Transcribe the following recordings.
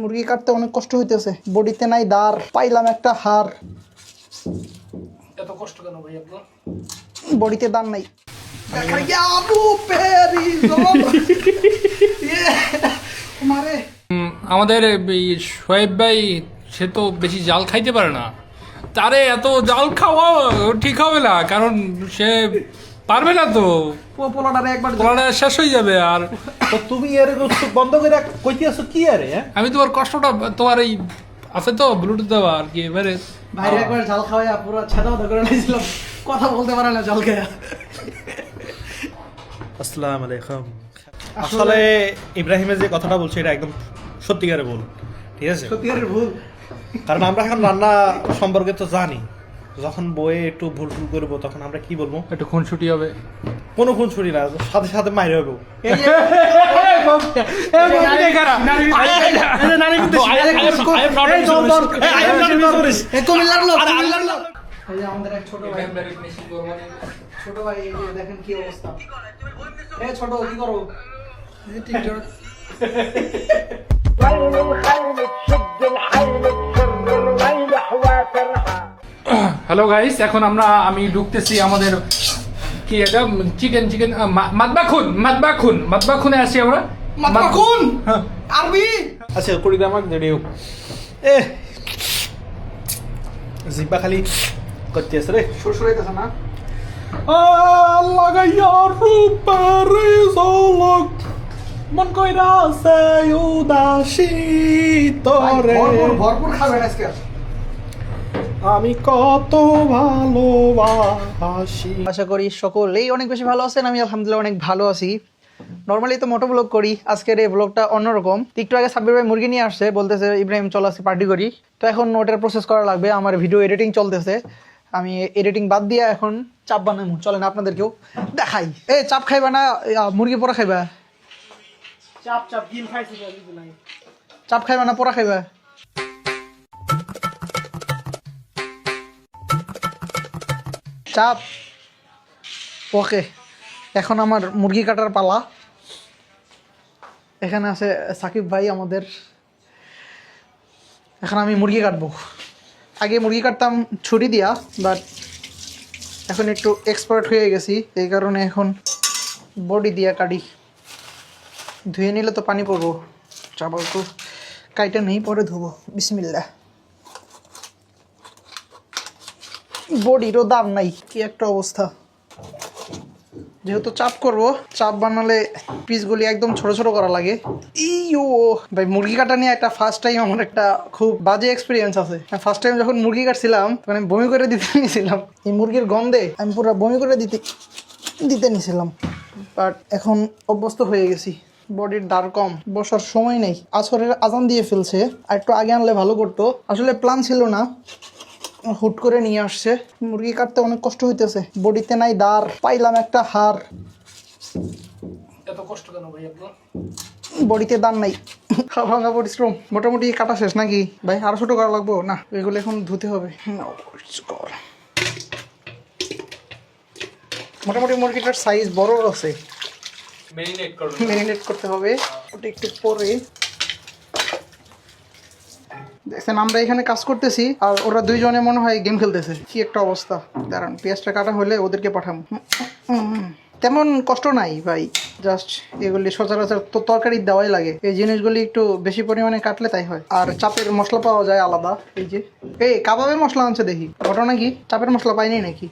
মুরগি কাটতে অনেক কষ্ট হইতেছে, বডিতে নাই দাঁড়, পাইলাম একটা হাড়। এত কষ্ট কেন ভাই আপনার? বডিতে দাঁড় নাই। আমাদের শোয়েব ভাই সে তো বেশি জাল খাইতে পারে না, তারে এত জাল খাওয়া ঠিক হবে না, কারণ সে পারবে না তো, পোলাটারে একবার পোলাটা শেষ হয়ে যাবে। আর তো তুমি এর বন্ধ করে কইতে আছো কি আরে? আমি তোমার কষ্টটা, তোমার এই আছে তো ব্লুটুথ দেওয়া আর কি, এবারে ভাইরে একবার জাল খাওয়াইয়া পুরো ছাদা করে নিয়েছিলাম, কথা বলতে পারে না জাল খেয়া। আসসালামু আলাইকুম। আসলে ইব্রাহিমের যে কথাটা বলছে এটা একদম সত্যিকারের ভুল, ঠিক আছে? সত্যিকারের ভুল, কারণ আমরা এখন রান্না সম্পর্কে তো জানি, যখন বইয়ে একটু ভুল ভুল করবো তখন আমরা কি বলবো? একটু খুনসুটি হবে, কোনো খুন ছুটি না, সাথে সাথে মাইরে হবো। আমাদের এক ছোট ভাই, ছোট ভাই এই যে দেখেন কি অবস্থা। এ ছোট কি করো? হ্যালো গাইস, এখন আমি ঢুকতেছি আমাদের কি এটা চিকেন মাতবাখুনে আছি আমরা। মাতবাখুন হ্যাঁ। আরবি। আচ্ছা কুড়িগ্রামাক রেডিও এ জিব্বা খালি করতে আছে রে, শ্বশুর হইতেছে না? লাগাইয়া রূপারে ঝলক মন কইরা সে উদাসী তোরে, ভরপুর খাবেন আজকে। আমি কত ভালোবাসি। আশা করি সকলেই অনেক বেশি ভালো আছেন। আমি আলহামদুলিল্লাহ অনেক ভালো আছি। নর্মালি তো মোটো ব্লগ করি, আজকের এই ব্লগটা অন্যরকম। একটু আগে সাব্বির ভাই মুরগি নিয়ে আসছে, বলতেছে ইব্রাহিম চল আজকে পার্টি করি। তো এখন ওটার প্রসেস করা লাগবে, আমার ভিডিও এডিটিং চলতেছে। আমি এডিটিং বাদ দিয়ে এখন চাপ বানাবো, চলেন আপনাদেরকেও দেখাই। এ চাপ খাইবা না মুরগি পোড়া খাইবা? চাপ গিল খাইছি নাই, চাপ খাইবা না পোড়া খাইবা? চাপ। ওকে, এখন আমার মুরগি কাটার পালা। এখানে আছে সাকিব ভাই আমাদের। এখন আমি মুরগি কাটবো। আগে মুরগি কাটতাম ছুরি দিয়া, বাট এখন একটু এক্সপার্ট হয়ে গেছি, এই কারণে এখন বডি দিয়া কাটি। ধুয়ে নিলে তো পানি পড়বো, চাপাল তো কাইটা নেই, পরে ধুবো। বিসমিল্লাহ। বডিরও দাম নাই, কি একটা অবস্থা। যেহেতু চাপ করব, চাপ বানালে পিসগুলি একদম ছোট ছোট করা লাগে। ইও ভাই, মুরগি কাটা নিয়ে একটা ফার্স্ট টাইম আমার একটা খুব বাজে এক্সপিরিয়েন্স আছে। ফার্স্ট টাইম যখন মুরগি কাটছিলাম তখন আমি বমি করে দিতে নিয়েছিলাম। এই মুরগির গন্ধে আমি পুরো বমি করে দিতে নিয়েছিলাম, বাট এখন অভ্যস্ত হয়ে গেছি। বডির দাঁড় কম, বসার সময় নেই। আসরের আজান দিয়ে ফেলছে, আর একটু আগে আনলে ভালো করতো। আসলে প্ল্যান ছিল না, হুট করে নিয়ে আসছে। মুরগি কাটতে অনেক কষ্ট হইতেছে, বডিতে নাই দাঁড়, পাইলাম একটা হাড়। এত কষ্ট কেন ভাই আপনার? বডিতে দাঁড় নাই, ভাঙা পরিশ্রম। মোটামুটি কাটা শেষ নাকি ভাই? আরো ছোট করা লাগবো না? এগুলো এখন ধুতে হবে। মোটামুটি মুরগিটার সাইজ বড় আছে, ম্যারিনেট করতে হবে। ওটা একটু পরে দেখছেন আমরা এখানে কাজ করতেছি, আর ওরা দুইজনে মনে হয় গেম খেলতেছে। কি একটা অবস্থা। দাঁড়ান, পেঁয়াজটা কাটা হলে ওদেরকে পাঠাবো। তেমন কষ্ট নাই ভাই, জাস্ট এগুলি সচরাচর তো তরকারি দেওয়াই লাগে। এই জিনিসগুলি একটু বেশি পরিমাণে কাটলে তাই হয়। আর চাপের মশলা পাওয়া যায় আলাদা। এই যে কাবাবের মশলা আনছে দেখি, ঘটনা কি চাপের মশলা পাইনি নাকি?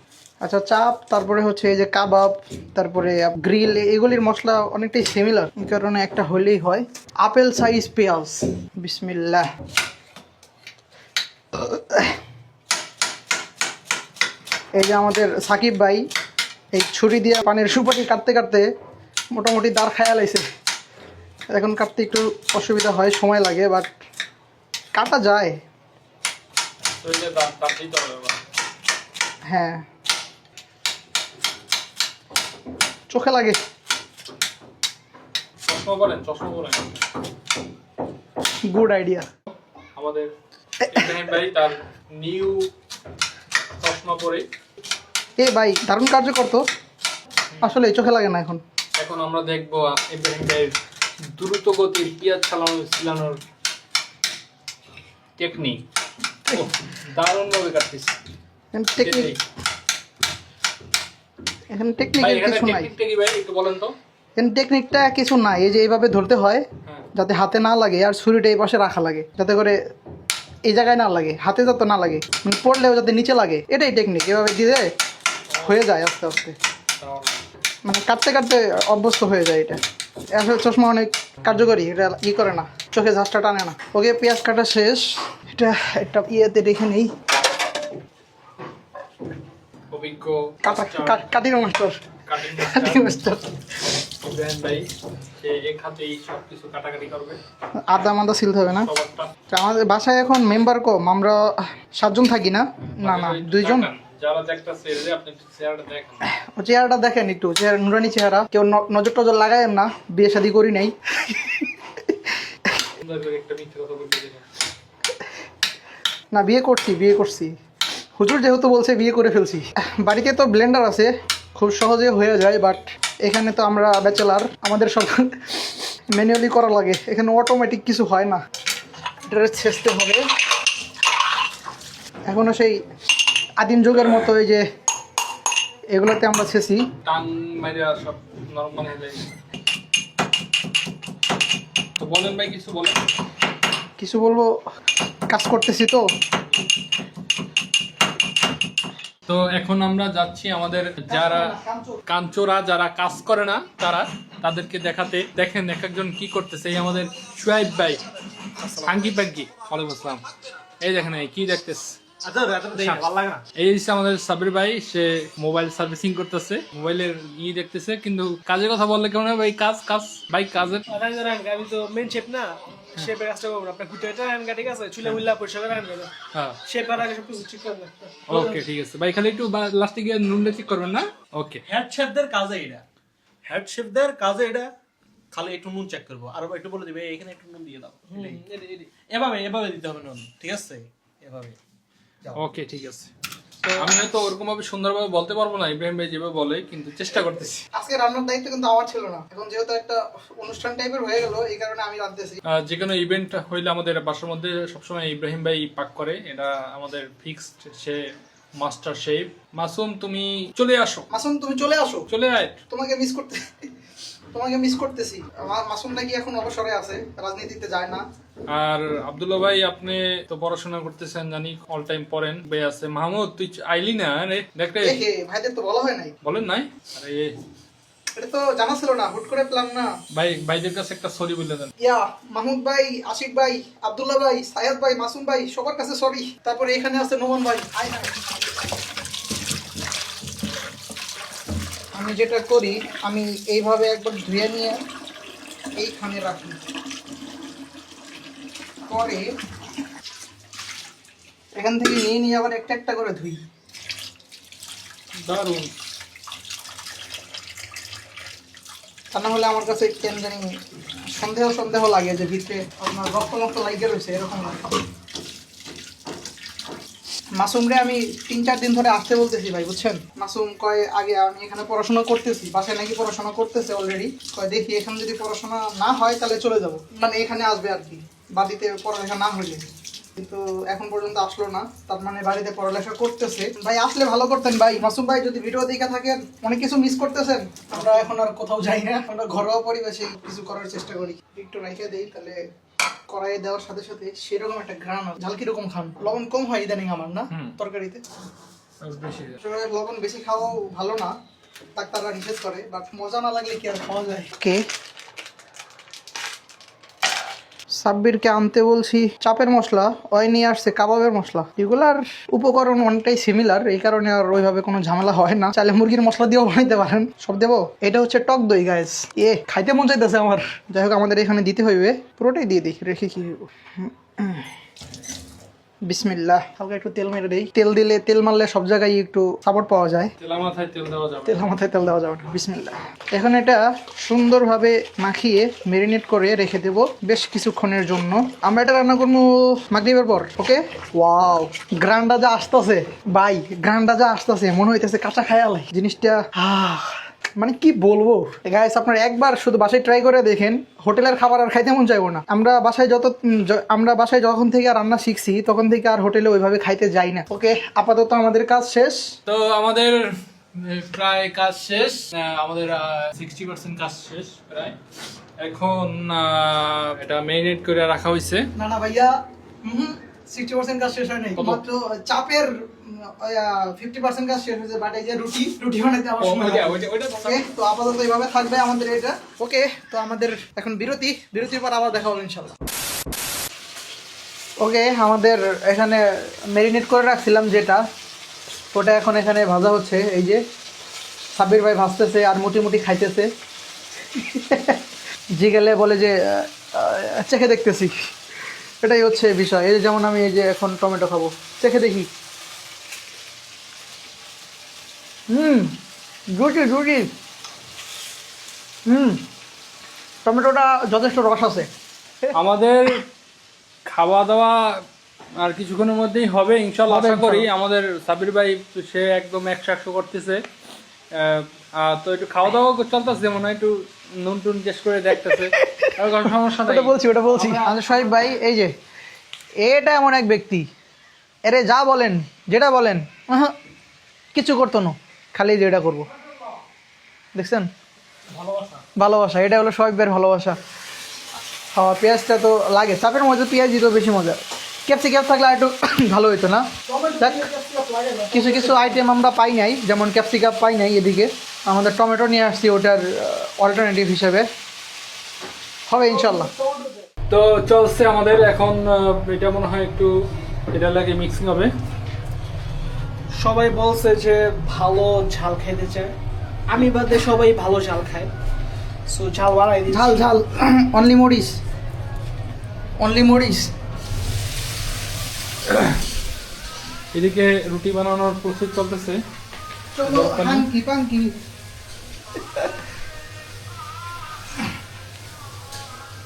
আচ্ছা, চাপ, তারপরে হচ্ছে এই যে কাবাব, তারপরে গ্রিল, এগুলির মশলা অনেকটাই সিমিলার, এই কারণে একটা হলেই হয়। আপেল সাইজ পেঁয়াজ, বিসমিল্লাহ। এই যে আমাদের সাকিব ভাই এই ছুরি দিয়ে পানের সুপারি কাটতে কাটতে মোটামুটি দাঁড় খায়া লাইছে। এখন কাটতে একটু অসুবিধা হয়, সময় লাগে, বাট কাটা যায়। হ্যাঁ, চোখে লাগে। Good idea. আমাদের ইব্রাহিম ভাই তার নিউ চশমা পরে। ভাই দারুণ কার্যকর তো, আসলে চোখে লাগে না। এখন আমরা দেখবো ইব্রাহিম ভাইয়ের দ্রুত গতির পেঁয়াজ ছিলানোর টেকনিক দারুণ ভাবে কাটতেছি টেকনিক, এখানে ভাই টেকনিকের এখানে কিছু নাই। টেকনিকটা কি ভাই একটু বলেন তো? এখানে টেকনিকটা কিছু নাই, এই যে এইভাবে ধরতে হয় হ্যাঁ যাতে হাতে না লাগে, আর ছুরিটা এই পাশে রাখা লাগে যাতে করে এই জায়গায় না লাগে, হাতে যাতে না লাগে, মানে পড়লেও যাতে নিচে লাগে, এটাই টেকনিক। এভাবে দিয়ে হয়ে যায় আস্তে আস্তে, মানে কাটতে কাটতে অভ্যস্ত হয়ে যায় এটা। আসলে চশমা অনেক কার্যকরী, এটা করে না, চোখে ঝাঁসটা টানে না। ওকে, পেঁয়াজ কাটা শেষ, এটা একটা ইয়েতে রেখে নেই। অভিজ্ঞ cutting master, cutting master. Ibrahim ভাই সে এক হাতেই সবকিছু কাটাকাটি করবে, আদা মাদা সিলতে হবে না। সবারটা। তা আমাদের বাসায় এখন মেম্বার কম, আমরা 7 জন থাকি না, না 2 জন। যারা দেখতেছে এই যে আপনি একটু চেহারাটা দেখেন, ও চেহারাটা দেখেন একটু, চেহারা নুরানি চেহারা, কেউ নজর টজর লাগায় না, বিয়ে শাদি করি নাই। সুন্দর করে একটা মিথ্যে কথা বলতে দিলেন। না, বিয়ে করছি। হুজুর যেহেতু বলছে বিয়ে করে ফেলছি। বাড়িতে তো ব্লেন্ডার আছে, খুব সহজে হয়ে যায়, বাট এখানে তো আমরা ব্যাচেলার, আমাদের সব ম্যানুয়ালি করা লাগে, এখানে অটোমেটিক কিছু হয় না, এটা ছেঁচতে হবে। এখনো সেই আদিম যুগের মতো এই যে এগুলোতে আমরা ছেঁচি। টাং মাইরা সব নরমাল হয়ে যায়। তো বলেন ভাই, কিছু বলেন। কিছু বলবো, কাজ করতেছি তো। তো এখন আমরা যাচ্ছি আমাদের যারা কাঞ্চোরা, যারা কাজ করে না তাদেরকে দেখাতে। দেখেন এক একজন কি করতেছে। এই আমাদের সুহাইব ভাই, হাঙ্গি পাঙ্গি, ওয়ালাইকুম আসসালাম। এই দেখেন এই কি দেখতেছে, এই হচ্ছে আমাদের সাবির ভাই, সে মোবাইল সার্ভিসিং করতেছে, মোবাইলের দেখতেছে, কিন্তু কাজের কথা বললে কেমন হবে ভাই? কাজ ভাই কাজের আমি তো মেন শেপ না, শেপের কাজটা করবো আপনার ঘুরতে রানগা, ঠিক আছে, চুলে মুল্লা পরিষ্কার রানগা, হ্যাঁ শেপের আগে সবকিছু ঠিক করবে। ওকে ঠিক আছে ভাই, খালি একটু লাস্টে গিয়ে নুনটা ঠিক করবেন না? ওকে। হেড শেফদের কাজে এটা, হেড শেফদের কাজে এটা, খালি একটু নুন চেক করবো, আর একটু বলে দিবে এখানে একটু নুন দিয়ে দাও, এভাবে দিতে হবে নুন, ঠিক আছে, এভাবে। ওকে ঠিক আছে। আমি হয়তো ওরকম ভাবে সুন্দরভাবে বলতে পারবো না ইব্রাহিম ভাই যেভাবে বলে, কিন্তু চেষ্টা করতেছি। আজকে রান্নার দায়িত্ব কিন্তু আমার ছিল না, এখন যেহেতু একটা অনুষ্ঠান টাইপের হয়ে গেল, এই কারণে আমি রাঁধতেছি। যে কোনো ইভেন্ট হইলে আমাদের বাসার মধ্যে সবসময় ইব্রাহিম ভাই পাক করে, এটা আমাদের ফিক্সড। সে মাস্টার শেফ। মাসুম তুমি চলে আসো, মাসুম তুমি চলে আসো, চলে আয়। তোমাকে মিস করতেছি। মাসুম নাকি এখন অবসরে আছে, রাজনীতিতে যায় না। আর আব্দুল্লাহ ভাই, আপনি তো পড়াশোনা করতেছেন জানি, অল টাইম পড়েন। ভাই আছে মাহমুদ, তুই আইলি না রে? দেখলে ভাইদের তো বলা হয় নাই, বলেন নাই? আরে এটা তো জানা ছিল না, হুট করে প্ল্যান না। ভাই, ভাইদের কাছে একটা সরি বলে দেন। মাহমুদ ভাই, আশিক ভাই, আব্দুল্লাহ ভাই, সায়াদ ভাই, মাসুম ভাই, সবার কাছে সরি। তারপরে এখানে আছে নোমান ভাই। আমি যেটা করি, আমি এইভাবে একবার ধুয়ে নিয়ে এইখানে রাখি, পরে এখান থেকে নিয়ে আবার একটা একটা করে ধুই। দারুণ। তা না হলে আমার কাছে কেন জানি সন্দেহ লাগে যে ভিতরে আপনার রক্ত লাগিয়ে রয়েছে, এরকম লাগে। মাসুমরে আমি 3-4 দিন ধরে আসতে বলতেছি ভাই, বুঝছেন। মাসুম কয় আগে আমি এখানে পড়াশোনা করতেছি, বাসায় নাকি পড়াশোনা করতেছে অলরেডি, কয় দেখি এখানে যদি পড়াশোনা না হয় তাহলে চলে যাব, মানে এখানে আসবে আর কি, বাড়িতে পড়ালেখা না হলে। কিন্তু এখন পর্যন্ত আসলো না, তার মানে বাড়িতে পড়ালেখা করতেছে। ভাই আসলে ভালো করতেন ভাই। মাসুম ভাই যদি ভিডিও দেখে থাকেন, অনেক কিছু মিস করতেছেন। আমরা এখন আর কোথাও যাই না, আমরা ঘরোয়া পরিবেশে কিছু করার চেষ্টা করি। একটু রেখে দেই, তাহলে কড়াইয়ে দেওয়ার সাথে সাথে সেরকম একটা ঘ্রাণ। ঝাল কিরকম খান? লবণ কম হয় ইদানিং আমার, না তরকারিতে লবণ বেশি খাওয়াও ভালো না, ডাক্তাররা নিষেধ করে, বাট মজা না লাগলে কি আর খাওয়া যায়। কে সাব্বিরকে আনতে বলছি চাপের মশলা, ওই নিয়ে আসছে কাবাবের মশলা। এগুলার উপকরণ অনেকটাই সিমিলার, এই কারণে আর ওইভাবে কোনো ঝামেলা হয় না। চাইলে মুরগির মশলা দিয়েও বানাইতে পারেন। সব দেবো। এটা হচ্ছে টক দই গাইস, খাইতে মন চাইতেছে আমার। যাই হোক, আমাদের এখানে দিতে হইবে, পুরোটাই দিয়ে দিই, রেখে কি বিসমিল্লাহ। হালকা একটু তেল মেরে দেই, তেল মারলে সব জায়গায় একটু সাপোর্ট পাওয়া যায়। তেলা মাথায় তেল দেওয়া যাবে, তেল দেওয়া যাবে না। বিসমিল্লাহ। এখন এটা সুন্দরভাবে মাখিয়ে ম্যারিনেট করে রেখে দেব বেশ কিছুক্ষণের জন্য। আমরা এটা রান্না করবো মাগরিবের পর। ওকে, ওয়াও, গ্রান্ডা যা আসতেছে ভাই, গ্রান্ডা যা আসতেছে, মনে হইতেছে কাঁচা খায়াল জিনিসটা। মানে কি বলবো গাইস, আপনারা একবার শুধু বাসায় ট্রাই করে দেখেন, হোটেলের খাবার আর খাইতে মন চাইবো না। আমরা বাসায় যখন থেকে রান্না শিখছি তখন থেকে আর হোটেলে ওইভাবে খাইতে যাই না। ওকে, আপাতত আমাদের কাজ শেষ। তো আমাদের প্রায় কাজ শেষ, আমাদের 60% কাজ শেষ প্রায়। এখন এটা মেরিনেট করে রাখা হয়েছে। না না ভাইয়া, 60% কাজ শেষ হয় নাই, মাত্র চাপের 50% কাজ শেষ হয়েছে। বাট এই যে রুটি বানাইতে আমার সময় লাগে। ওকে, তো আপাতত এইভাবে থাকবে আমাদের এটা। ওকে, তো আমাদের এখন বিরতির পর আবার দেখা হবে ইনশাল্লাহ। ওকে, আমাদের এখানে ম্যারিনেট করে রাখছিলাম যেটা, ওটা এখন এখানে ভাজা হচ্ছে। এই যে সাব্বির ভাই ভাজতেছে আর মুটি খাইতেছে। জিগেলে বলে যে চেখে দেখতেছি, এটাই হচ্ছে বিষয়। এই যেমন আমি এই যে এখন টমেটো খাবো, চেখে দেখি। রুটি টমেটোটা যথেষ্ট রস আছে। আমাদের খাওয়া দাওয়া আর কিছুক্ষণের মধ্যেই হবে ইনশাল্লাহ, আশা করি। আমাদের সাবির ভাই সে একদম 100 করতেছে। তো একটু খাওয়া দাওয়া চলতেছে, যেমন একটু নুন টুন টেস্ট করে দেখতেছে, কোনো সমস্যা নাই। ওটা বলছি আমাদের সোহেব ভাই, এই যে এটা এমন এক ব্যক্তি, এরে যা বলেন যেটা বলেন কিছু করতো না, খালি যে এটা করবো। দেখছেন, ভালোবাসা, এটা হলো সোহেব ভাইয়ের ভালোবাসা। হ্যাঁ, পেঁয়াজটা তো লাগে, চাপের মধ্যে পেঁয়াজ দিত বেশি মজা। ক্যাপসিকাম থাকলে একটু ভালো হতো না। কিছু আইটেম আমরা পাই নাই, যেমন ক্যাপসিকাম পাই নাই এদিকে, আমাদের টমেটো নিয়ে আসছি ওটার অল্টারনেটিভ হিসেবে। হবে ইনশাল্লাহ। তো চলছে আমাদের এখন, এটা মনে হয় একটু এটা লাগে মিক্সিং হবে। সবাই বলছে যে ভালো ঝাল খাইতে চায়, আমি বাদে সবাই ভালো ঝাল খায়, সো ঝাল বাড়াই দিই। ঝাল অনলি মরিচ। এদিকে রুটি বানানোর প্রসেস চলতেছে।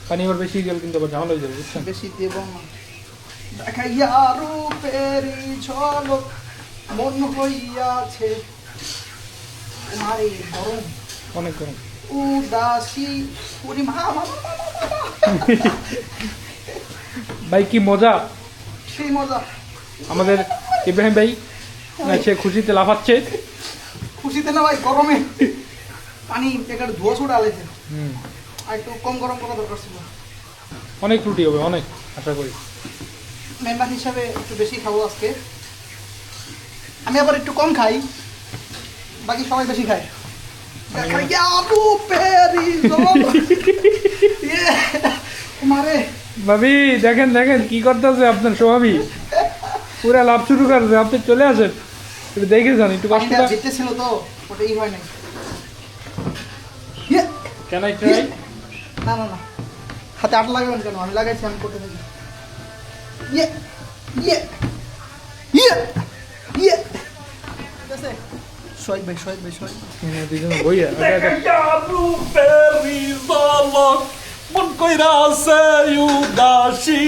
পানি আবার বেশি গেল কিন্তু আবার ঝামেলা হয়ে যাবে, বুঝছেন? বেশি দেব না, দেখাইয়া রূপেরি ঝলক মন হইয়াছে তোমারে গরম অনেক গরম। উদাসী ভাই কি মজা, সেই মজা। আমাদের ইব্রাহিম ভাই সে খুশিতে লাফাচ্ছে। খুশিতে না ভাই, গরমে পানি একটা ধোয়া ছোটা আলেছে, আর একটু কম গরম করা দরকার ছিল। অনেক রুটি হবে, অনেক আশা করি। মেম্বার হিসাবে একটু বেশি খাবো আজকে। আমি আবার একটু কম খাই, বাকি সবাই বেশি খায়। ভাবি দেখেন কি করতেছে আপনার স্বভাবী, পুরা লাভ শুরু করছে। আপনি চলে আসেন, একটু দেখে যান, একটু কষ্ট ছিল তো ওটাই হয় নাই। কেন ট্রাই? না হাতে আট লাগাবেন কেন, আমি লাগাইছি, আমি করতে থাকি। সোহেব ভাই বইয়া মন কইরা আছে উদাসী,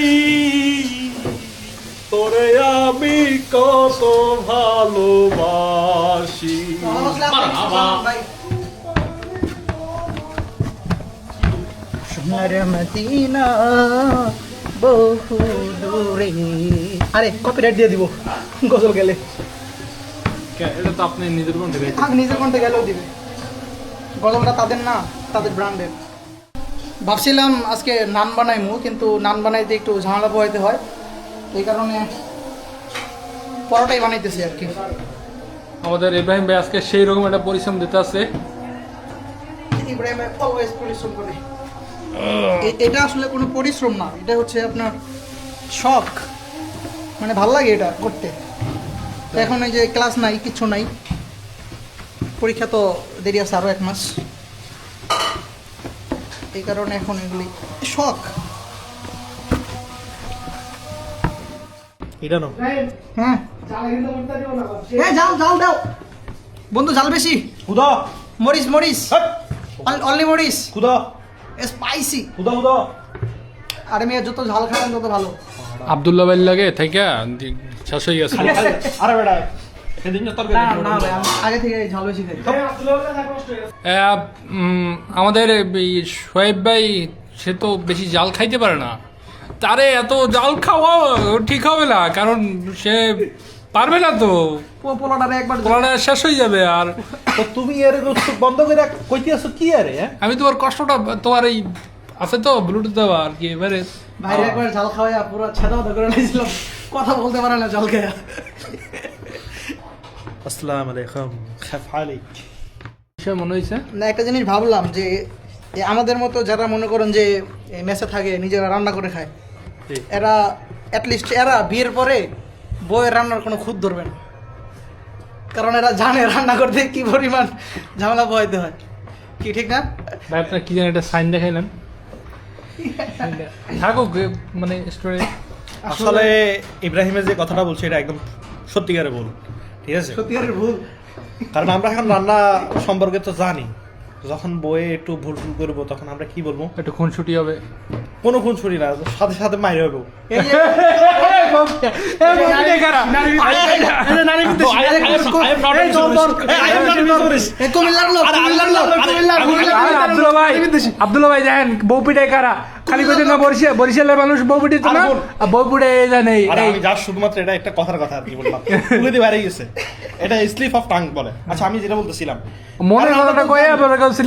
তোরে আমি কত ভালোবাসি। সোনার মদিনা বহু দূরে। আরে কপিরাইট দিয়ে দিব গজল গেলে। এটা তো আপনি নিজের কণ্ঠে গাইছেন। নিজের কণ্ঠে গেলেও দিবে, গজলটা তাদের না, তাদের ব্র্যান্ডের। ভাবছিলাম আজকে নান বানাইমু, কিন্তু নান বানাইতে একটু ঝামেলা পোহাইতে হয়, এই কারণে পরোটাই বানাইতেছি আর কি। আমাদের ইব্রাহিম ভাই আজকে সেই রকম একটা পরিশ্রম দিতে আছে। ইব্রাহিম ভাই অলওয়েজ পরিশ্রম করে। এটা আসলে কোনো পরিশ্রম না, এটা হচ্ছে আপনার শখ, মানে ভাল লাগে এটা করতে। এখন এই যে ক্লাস নাই, কিচ্ছু নাই, পরীক্ষা তো দেরি আছে আরও 1 মাস, এই কারণে এখন এগুলি শখ। এটা না, হ্যাঁ জাল দাও বন্ধু, জাল বেশি। খুদা মরিচ অনলি মরিচ, খুদা স্পাইসি। খুদা আরে মেয়ে যত ঝাল খাবেন তত ভালো। আব্দুল্লাহ ভাই লাগে থেকে শেষ হয়ে গেছে। আরে বেটা সেদিন না তরকারি না ভাই আমি আগে থেকে ঝাল বেশি খাই আমাদের এই সোহেব ভাই সে তো বেশি জাল খাইতে পারে না, তারে এত জাল খাওয়া ঠিক হবে না, কারণ সে পারবে না তো, পোলাটারে একবার পোলাটা শেষ হয়ে যাবে। আর তো তুমি এর বন্ধ করে কইতে আছো কি আরে? হ্যাঁ আমি তোমার কষ্টটা, তোমার এই আছে তো ব্লুটুথ দেওয়া আর কি, এবারে বাইরে একবার ঝাল খাওয়া পুরো ছাদা করে নিয়েছিলাম, কথা বলতে পারে না ঝাল খেয়ে। আসসালামু আলাইকুম, খাফ আলাইক। সে মনে হয়েছে না একটা জিনিস ভাবলাম যে এ আমাদের মতো যারা মনে করেন যে মেসে থাকে নিজেরা রান্না করে খায়, এরা অ্যাটলিস্ট এরা বিয়ের পরে বউয়ের রান্নার কোনো খুঁত ধরবে না, কারণ এরা জানে রান্না করতে কি পরিমাণ ঝামেলা পোহাইতে হয়, কি ঠিক না? ভাই আপনার কি জানি একটা সাইন দেখাইলেন, থাকুক মানে স্টোরি। আসলে ইব্রাহিমের যে কথাটা বলছে এটা একদম সত্যিকারের ভুল, ঠিক আছে? সত্যিকারের ভুল। কারণ আমরা এখন রান্না সম্পর্কে তো জানি, যখন বইয়ে একটু ভুল ভুল করবো তখন আমরা কি বলবো? একটু খুনসুটি হবে, কোনো খুন ছুরি না, সাথে সাথে মাইরে হবো। এই যে কুমিল্লার লোক, কুমিল্লার লোক, আব্দুল্লাহ ভাই দেখেন বউ পিটাই কারা, খালি কইতে না বরিশালের মানুষ বউ পিটে না, বউ পিটে জানে। আর আমি যা শুধুমাত্র এটা একটা কথার কথা আর কি বললাম, তুলে দিয়ে বাইরে গেছে, এটা স্লিপ অফ টাং বলে। আচ্ছা আমি যেটা বলতেছিলাম, মনের কথাটা কয়ে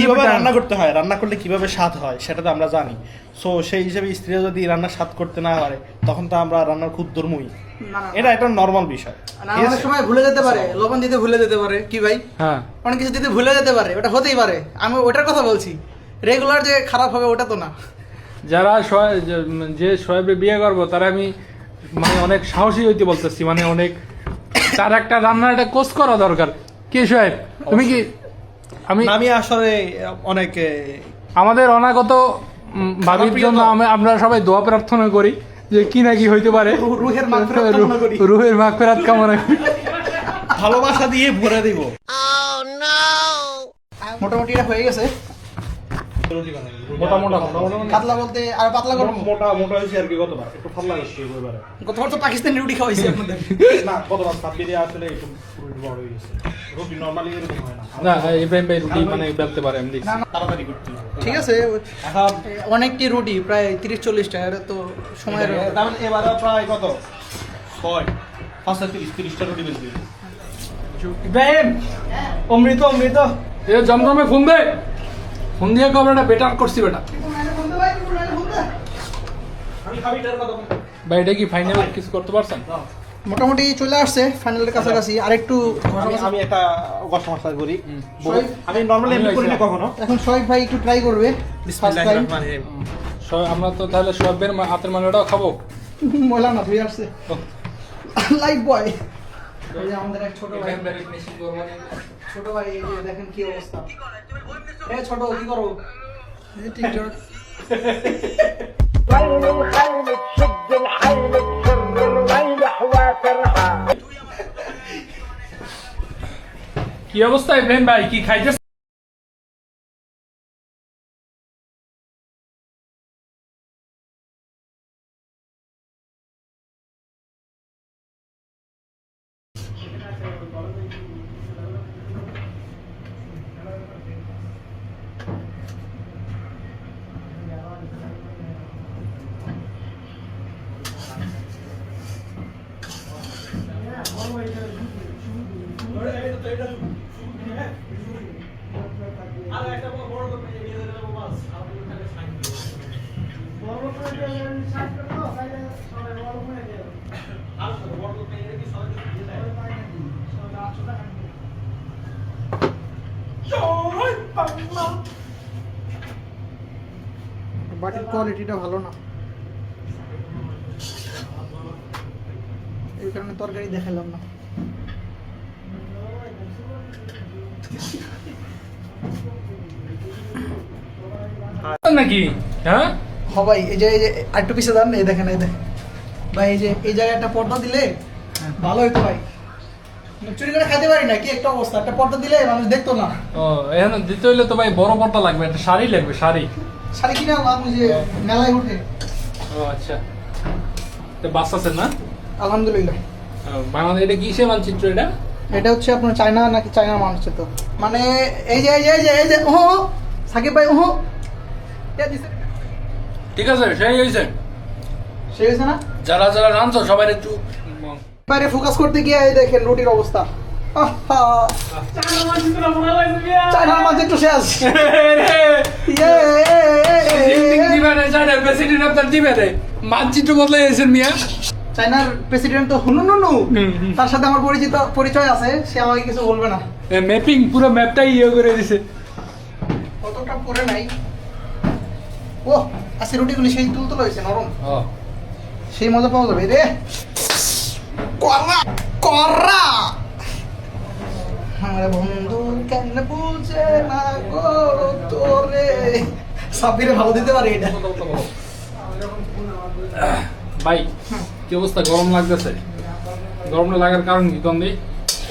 কিভাবে রান্না করতে হয়, রান্না করলে কিভাবে স্বাদ হয় সেটা তো আমরা জানি। সো সেই হিসেবে স্ত্রীরা যদি রান্নার স্বাদ করতে না পারে তখন তো আমরা রান্নার খুব ধর্মই, এটা একটা নর্মাল বিষয়। অনেক সময় ভুলে যেতে পারে, লবণ দিতে ভুলে যেতে পারে, কি ভাই হ্যাঁ অনেক কিছু দিতে ভুলে যেতে পারে, ওটা হতেই পারে, আমি ওটার কথা বলছি, রেগুলার যে খারাপ হবে ওটা তো না। যারা যে সোহেবরে বিয়ে করবো তারা আমি মানে অনেক সাহসী হইতে বলতেছি, মানে অনেক তার একটা রান্নার একটা কোর্স করা দরকার। কি সোহেব তুমি কি আমি আসলে অনেক আমাদের অনাগত ভাবির জন্য আমরা সবাই দোয়া প্রার্থনা করি যে কি না কি হইতে পারে, রুহের মাগফিরাত কামনা করি। রুহের মাগফিরাত কামনা করি। ভালোবাসা দিয়ে ভরে দিব। মোটামুটি এটা হয়ে গেছে, পাতলা বলতে আর পাতলা করবো। মোটা হয়েছে আর কি, গতবার একটু পাতলা হয়েছে এবারে। গতবার তো পাকিস্তানি রুটি খাওয়াইছি আপনাদের। না গতবার সাব্বির আসলে একটু বড় হয়ে গেছে, রুটি নরমালি এরকম হয় না। না ইব্রাহিম ভাই রুটি মানে বেলতে পারে আমি দেখছি। তাড়াতাড়ি করতে হবে। ঠিক আছে, এখন অনেকটি রুটি প্রায় 30-40টা, এর তো সময়ের তাহলে এবারে প্রায় কত 6 5-30টা রুটি বেজে দিবে। ইব্রাহিম অমৃত অমৃত এ জমজমে ফোন দে, ফোন দিয়ে কবে এটা বেটার করছি বেটা। আমি খাবিটার কথা বল। ভাই এটা কি ফাইনাল কিছু করতে পারছেন? মোটামুটি চলে আসছে ফাইনালের কাছাকাছি, আরেকটু আমি একটা গসা মশলা করি, আমি নরমালি এমনি করি না কখনো। এখন শোয়েব ভাই একটু ট্রাই করবে ফার্স্ট টাইম। আমরা তো তাহলে সোহেবের হাতের মালাটাও খাবো। ময়লা না ধুয়ে আসছে লাইফ বয়। এই যে আমাদের এক ছোট ভাই, ছোট ভাই এই যে দেখেন কি অবস্থা। এ ছোট কি করো? এই টিকটক وين الخيل تشد الحيل تسر الويل حوافرها. কি অবস্থা ইব্রাহিম ভাই, কি খাইতে বাটির কোয়ালিটিটা ভালো না, এই কারণে তরকারি দেখালাম না। নাকি? হ্যাঁ ভাই এই যে আরেকটু পিছিয়ে দাঁড়ান, এই দেখেন, এই দেখেন ভাই, এই যে এই জায়গায় একটা পর্দা দিলে ভালো হতো ভাই, চুরি করে খাইতে পারি না, কি একটা অবস্থা, একটা পর্দা দিলে মানুষ দেখতো না। ও এখানে দিতে হইলে তো ভাই বড় পর্দা লাগবে, একটা শাড়ি লাগবে, শাড়ি শাড়ি কিনে আনলাম ওই যে মেলায় উঠে। ও আচ্ছা, তো বাস আছে না? আলহামদুলিল্লাহ। বাংলাদেশ এটা কিসে মানচিত্র? এটা এটা হচ্ছে আপনার চায়না নাকি চায়নার মাল হচ্ছে তো মানে এই যে ও সাকিব ভাই ও ঠিক আছে সেই হয়েছে সে হয়েছে না যারা যারা রাঁধছো সবাই একটু বাইরে ফোকাস করতে গিয়ে এই দেখেন রুটির অবস্থা চায়নার মাছ একটু শেষ প্রেসিডেন্ট আপনার দিবে রে মানচিত্র বদলে এসেছেন মিয়া চায়নার প্রেসিডেন্ট তো হুনুনুনু তার সাথে আমার পরিচয় আছে সে আমাকে কিছু বলবে না ম্যাপিং পুরো ম্যাপটাই ইয়ে করে দিছে অতটা পরে নাই ও আজকে রুটিগুলি সেই তুলতুলো হয়েছে নরম সেই মজা পাওয়া যাবে রে করা করা আমার বন্ধু কেন বুঝে না গো তোরে সাবিরে ভালো দিতে পারে এটা ভাই কি অবস্থা গরম লাগতেছে গরম লাগার কারণ কি কম দিই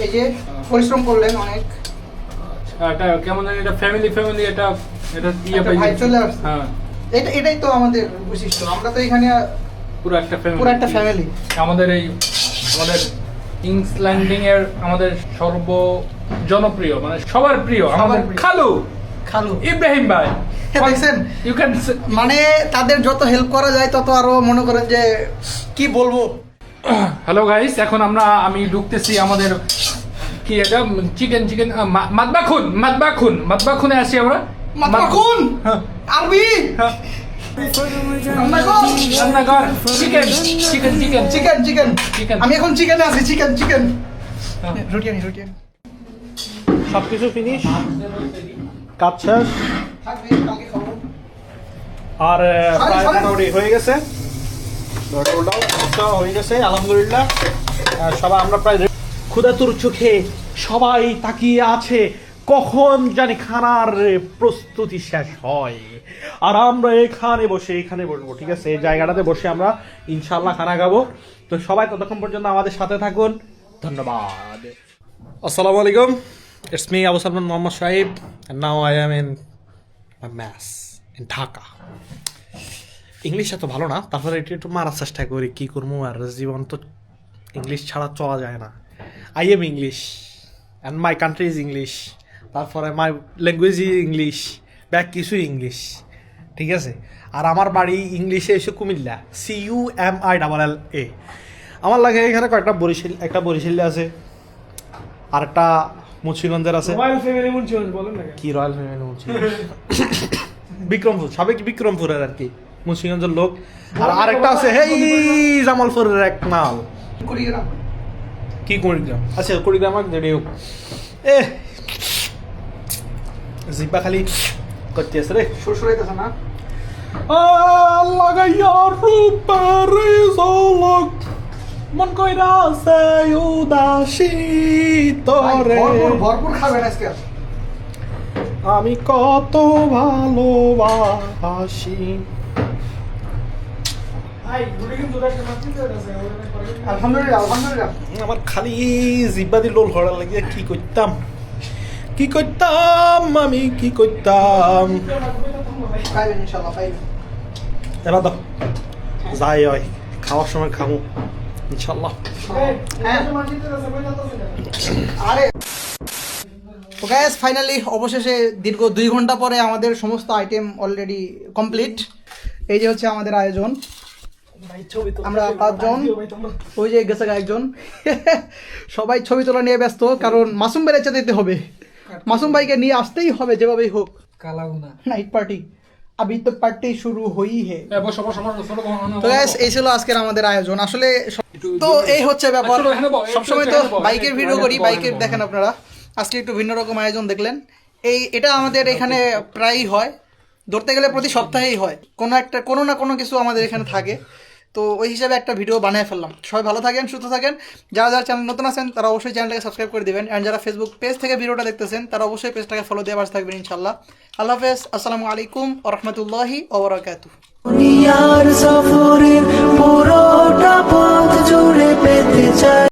এই যে পরিশ্রম করলেন অনেক এটা কেমন জানি এটা ফ্যামিলি এটা এটা ইয়ে একটা পাই ভাই চলে আসছে। হ্যাঁ এটাই তো আমাদের বৈশিষ্ট্য আমরা তো এখানে পুরো একটা ফ্যামিলি আমাদের কিংস ল্যান্ডিং এর আমাদের সর্ব জনপ্রিয় মানে সবার প্রিয় আমাদের প্রিয়। খালু ইব্রাহিম ভাই দেখছেন ইউ ক্যান মানে তাদের যত হেল্প করা যায় তত আরো মনে করেন যে কি বলবো হ্যালো গাইস এখন আমি ঢুকতেছি আমাদের কি এটা চিকেন মাতবাখুনে আসি আমরা মাতবাখুন হ্যাঁ আরবি হ্যাঁ রান্নাঘর চিকেন চিকেন আমি এখন চিকেনে আছি চিকেন হ্যাঁ। রুটি আনি সবকিছু ফিনিশ কাজ শেষ থাকবে কালকে খাবো আর প্রায় সরেন। মোটামুটি হয়ে গেছে হয়ে গেছে আলহামদুলিল্লাহ সবাই আমরা প্রায় ক্ষুধাতুর চোখে সবাই তাকিয়ে আছে কখন জানি খানার প্রস্তুতি শেষ হয় আর আমরা এখানে বসবো ঠিক আছে এই জায়গাটাতে বসে আমরা ইনশাল্লাহ খানা খাবো তো সবাই ততক্ষণ পর্যন্ত আমাদের সাথে থাকুন ধন্যবাদ আসসালামু আলাইকুম it's me Abu Salman Mohammad Sahib and now I am in my mass in Dhaka English এত ভালো না তারপরে এটা একটু মারার চেষ্টা করি কী করবো আর জীবন তো ইংলিশ ছাড়া চলা যায় না I am English and my country is English তারপরে my language is English back কিছুই ইংলিশ ঠিক আছে আর আমার বাড়ি ইংলিশে এসে কুমিল্লা CUMILLA আমার লাগে এখানে কয়েকটা বরিশালে আছে আর একটা মুন্সিগঞ্জের আছে কি রয়্যাল ফ্যামিলি মুন্সিগঞ্জ বিক্রমপুর সাবেক বিক্রমপুরের আর কি মুন্সিগঞ্জের লোক আর আরেকটা আছে হেই জামালপুরের এক মাল কুড়িগ্রাম কি কুড়িগ্রাম আচ্ছা কুড়িগ্রাম যেটি হোক এ জিব্বা খালি করতে আছে রে শ্বশুর হইতেছে না লাগাইয়া রূপারে ঝলক মন কইরা সে উদাসী তোরে ভরপুর খাবেন আজকে আমি কত ভালোবাসি আলহামদুলিল্লাহ আমার খালি জিব্বা দিয়ে লোল হড়া লাগিয়ে কি করতাম আমি কি করতাম খাইবেন ইনশাআল্লাহ খাইবেন এবার দাও যাই হয় খাওয়ার সময় খাবো ইনশাল্লাহ আরে তো গাইস ফাইনালি অবশেষে দীর্ঘ 2 ঘন্টা পরে আমাদের সমস্ত আইটেম অলরেডি কমপ্লিট এই যে হচ্ছে আমাদের আয়োজন আমরা 5 জন ওই যে গেছে একজন সবাই ছবি তোলা নিয়ে ব্যস্ত কারণ মাসুম ভাইয়ের চাইতে দিতে হবে মাসুম ভাইকে নিয়ে আসতেই হবে যেভাবেই হোক কালাগুনা নাইট পার্টি আবি তো পার্টি শুরু হই হে তো গাইস এই ছিল আজকের আমাদের আয়োজন আসলে তো এই হচ্ছে ব্যাপার সবসময় তো বাইকের ভিডিও করি বাইকের দেখেন আপনারা আজকে একটু ভিন্ন রকম আয়োজন দেখলেন এটা আমাদের এখানে প্রায়ই হয় ধরতে গেলে প্রতি সপ্তাহেই হয় কোনো না কোনো কিছু আমাদের এখানে থাকে তো ওই হিসাবে একটা ভিডিও বানিয়ে ফেললাম সবাই ভালো থাকেন সুস্থ থাকেন যারা চ্যানেল নতুন আছেন তারা অবশ্যই চ্যানেলটাকে সাবস্ক্রাইব করে দিবেন অ্যান্ড যারা ফেসবুক পেজ থেকে ভিডিওটা দেখতেছেন তারা অবশ্যই পেজটাকে ফলো দিয়ে পাশে থাকবেন ইনশাল্লাহ আল্লাহ হাফেজ আসসালামু আলাইকুম ওয়া রাহমাতুল্লাহি ওয়া বারাকাতুহু দুনিয়ার সফরের পুরোটা পথ জুড়ে পেতে চাই